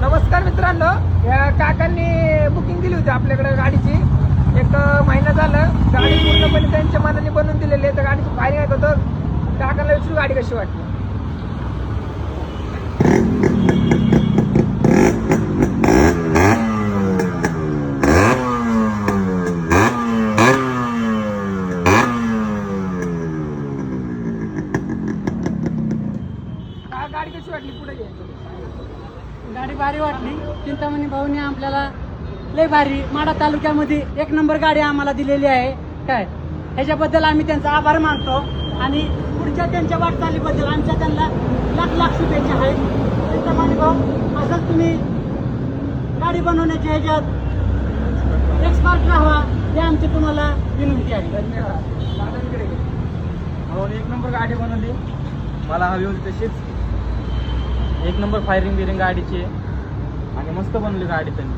नमस्कार मित्रांनो, या काकांनी बुकिंग दिली होती आपल्याकडे गाडीची. एक महिना झालं. गाडी पूर्णपणे त्यांच्या मनाने बनवून दिलेली आहे. तर गाडीची फायरिंग ऐकत होतं. काकांना विचारू गाडी कशी वाटली. गाडी कशी वाटली पुढे घ्यायची. गाडी भारी वाटली. चिंतामणी भाऊनी आपल्याला लय भारी माडा तालुक्यामध्ये एक नंबर गाडी आम्हाला दिलेली आहे. काय ह्याच्याबद्दल आम्ही त्यांचा आभार मानतो आणि पुढच्या त्यांच्या वाटचालीबद्दल आमच्या त्यांना लाख लाख शुभेच्छा आहेत. चिंतामणी भाऊ, असंच तुम्ही गाडी बनवण्याच्या ह्याच्यात एक्सपर्ट राहावा हे आमची तुम्हाला विनंती आहे. धन्यवाद. दादांकडे घे. हो, एक नंबर गाडी बनवली. मला हवी होती तशीच एक नंबर फायरिंग बिरिंग गाडीची आणि मस्त बनवली गाडी त्यांनी.